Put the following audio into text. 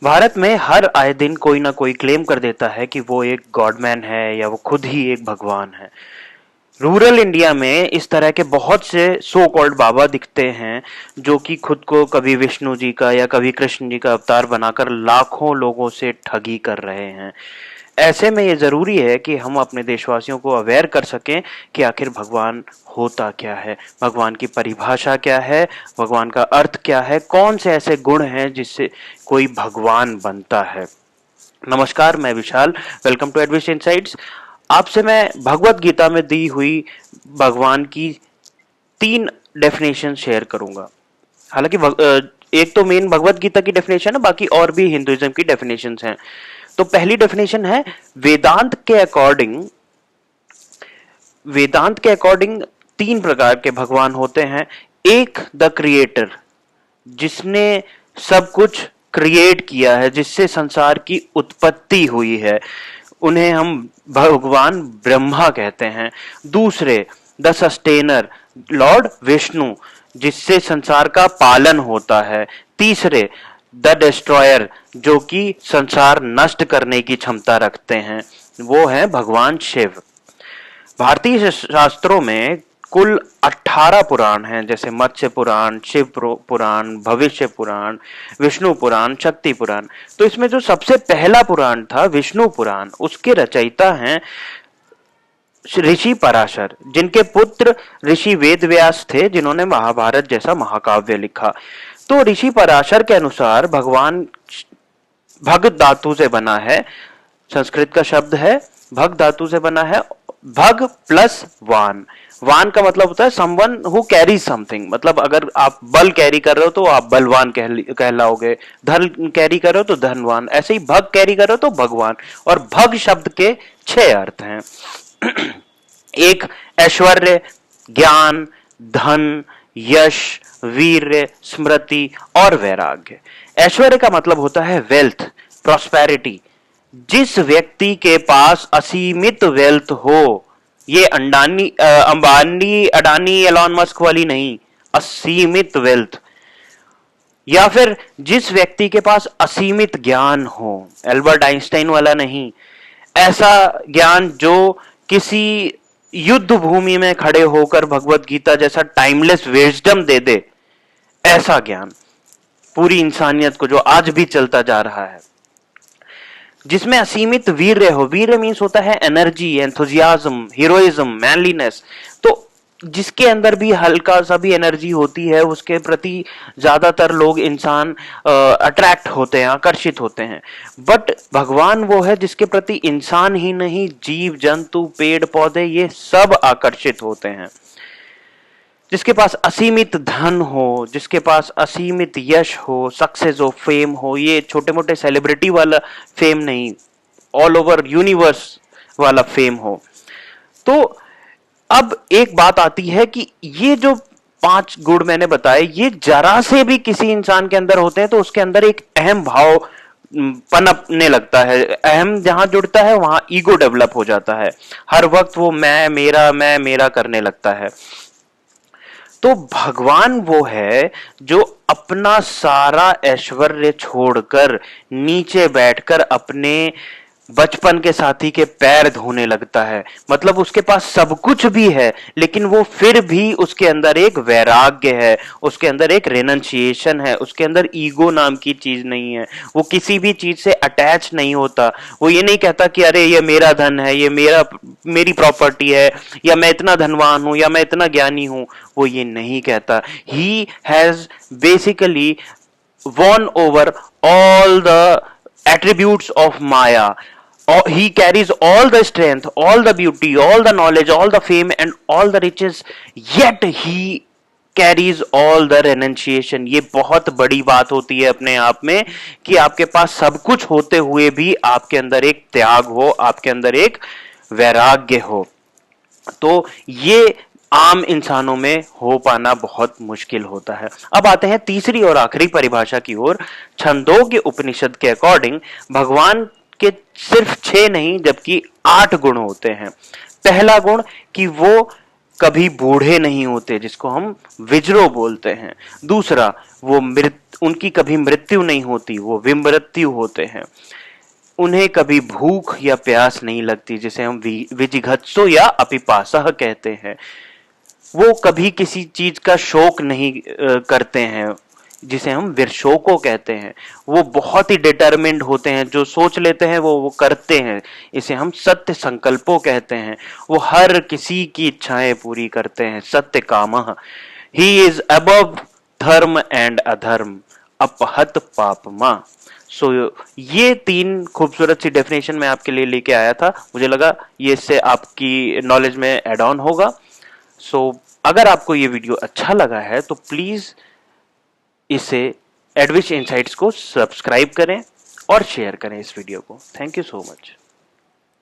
भारत में हर आए दिन कोई ना कोई क्लेम कर देता है कि वो एक गॉडमैन है या वो खुद ही एक भगवान है। रूरल इंडिया में इस तरह के बहुत से सो कॉल्ड बाबा दिखते हैं जो कि खुद को कभी विष्णु जी का या कभी कृष्ण जी का अवतार बनाकर लाखों लोगों से ठगी कर रहे हैं। ऐसे में ये जरूरी है कि हम अपने देशवासियों को अवेयर कर सकें कि आखिर भगवान होता क्या है, भगवान की परिभाषा क्या है, भगवान का अर्थ क्या है, कौन से ऐसे गुण हैं जिससे कोई भगवान बनता है। नमस्कार, मैं Vishal. Welcome to Edvish Insights. आपसे मैं भगवत गीता में दी हुई भगवान की 3 डेफिनेशन शेयर करूंगा। हालांकि एक तो मेन भगवत गीता की डेफिनेशन है, बाकी और भी हिंदुइज्म की डेफिनेशंस हैं। तो पहली डेफिनेशन है वेदांत के अकॉर्डिंग। वेदांत के अकॉर्डिंग 3 प्रकार के भगवान होते हैं। एक, द क्रिएटर, जिसने सब कुछ क्रिएट किया है, जिससे संसार की उत्पत्ति हुई है, उन्हें हम भगवान ब्रह्मा कहते हैं। दूसरे, द सस्टेनर, लॉर्ड विष्णु, जिससे संसार का पालन होता है। तीसरे, द डिस्ट्रॉयर, जो कि संसार नष्ट करने की क्षमता रखते हैं, वो है भगवान शिव। भारतीय शास्त्रों में कुल 18 पुराण हैं, जैसे मत्स्य पुराण, शिव पुराण, भविष्य पुराण, विष्णु पुराण, शक्ति पुराण। तो इसमें जो सबसे पहला पुराण था विष्णु पुराण, उसके रचयिता हैं ऋषि पराशर, जिनके पुत्र ऋषि वेदव्यास थे, जिन्होंने महाभारत जैसा महाकाव्य लिखा। तो ऋषि पराशर के अनुसार भगवान भग धातु से बना है। संस्कृत का शब्द है, भग धातु से बना है। भग प्लस वान। वान का मतलब होता है समवन हु कैरी समथिंग, मतलब अगर आप बल कैरी कर रहे हो तो आप बलवान कहलाओगे, धन कैरी कर रहे हो तो धनवान, ऐसे ही भग कैरी कर रहे हो तो भगवान। और भग शब्द के 6 अर्थ हैं। एक, ऐश्वर्य, ज्ञान, धन, यश, वीर्य, स्मृति और वैराग्य। ऐश्वर्य का मतलब होता है वेल्थ, प्रॉस्पेरिटी। जिस व्यक्ति के पास असीमित वेल्थ हो, ये अंबानी, अडानी, एलॉन मस्क वाली नहीं, असीमित वेल्थ। या फिर जिस व्यक्ति के पास असीमित ज्ञान हो, एल्बर्ट आइंस्टाइन वाला नहीं, ऐसा ज्ञान जो किसी युद्ध भूमि में खड़े होकर भगवत गीता जैसा टाइमलेस विजडम दे दे, ऐसा ज्ञान पूरी इंसानियत को जो आज भी चलता जा रहा है। जिसमें असीमित वीर्य हो, वीर्य मीन्स होता है एनर्जी, एंथुजियाज्म, हीरोइज्म, मैनलीनेस। तो जिसके अंदर भी हल्का सा भी एनर्जी होती है, उसके प्रति ज्यादातर लोग इंसान अट्रैक्ट होते हैं, आकर्षित होते हैं। बट भगवान वो है जिसके प्रति इंसान ही नहीं, जीव जंतु, पेड़ पौधे, ये सब आकर्षित होते हैं। जिसके पास असीमित धन हो, जिसके पास असीमित यश हो, सक्सेस हो, फेम हो, ये छोटे मोटे सेलिब्रिटी वाला फेम नहीं, ऑल ओवर यूनिवर्स वाला फेम हो। तो अब एक बात आती है कि ये जो 5 गुण मैंने बताए, ये जरा से भी किसी इंसान के अंदर होते हैं तो उसके अंदर एक अहम भाव पनपने लगता है। अहम जहां जुड़ता है वहां ईगो डेवलप हो जाता है। हर वक्त वो मैं मेरा करने लगता है। तो भगवान वो है जो अपना सारा ऐश्वर्य छोड़कर नीचे बैठकर अपने बचपन के साथी के पैर धोने लगता है। मतलब उसके पास सब कुछ भी है, लेकिन वो फिर भी, उसके अंदर एक वैराग्य है, उसके अंदर एक रेनंसिएशन है, उसके अंदर ईगो नाम की चीज नहीं है। वो किसी भी चीज से अटैच नहीं होता। वो ये नहीं कहता कि अरे ये मेरा धन है, ये मेरी प्रॉपर्टी है, या मैं इतना धनवान हूं, या मैं इतना ज्ञानी हूं। वो ये नहीं कहता। He has basically won over all the attributes of Maya. He carries all the strength, all the beauty, all the knowledge, all the fame and all the riches, yet he carries all the renunciation. ये बहुत बड़ी बात होती है अपने आप में कि आपके पास सब कुछ होते हुए भी आपके अंदर एक त्याग हो, आपके अंदर एक वैराग्य हो। तो ये आम इंसानों में हो पाना बहुत मुश्किल होता है। अब आते हैं तीसरी और आखिरी परिभाषा की ओर। छंदोग्य उपनिषद के अकॉर्डिंग भगवान के सिर्फ 6 नहीं बल्कि 8 गुण होते हैं। पहला गुण कि वो कभी बूढ़े नहीं होते, जिसको हम विजरो बोलते हैं। दूसरा, वो उनकी कभी मृत्यु नहीं होती, वो विमृत्यु होते हैं। उन्हें कभी भूख या प्यास नहीं लगती, जिसे हम विजिघत्सो या अपिपासः कहते हैं। वो कभी किसी चीज का शोक नहीं करते हैं, जिसे हम विरशोको कहते हैं। वो बहुत ही डिटरमिन्ड होते हैं, जो सोच लेते हैं वो करते हैं, इसे हम सत्य संकल्पो कहते हैं। वो हर किसी की इच्छाएं पूरी करते हैं, सत्य कामः। ही इज अबव धर्म एंड अधर्म, अपहत पापमा। सो ये 3 खूबसूरत सी डेफिनेशन मैं आपके लिए लेके आया था। मुझे लगा ये इससे आपकी नॉलेज में एड ऑन होगा। सो अगर आपको ये वीडियो अच्छा लगा है तो प्लीज इसे एडविश इनसाइट्स को सब्सक्राइब करें और शेयर करें इस वीडियो को। Thank you so much.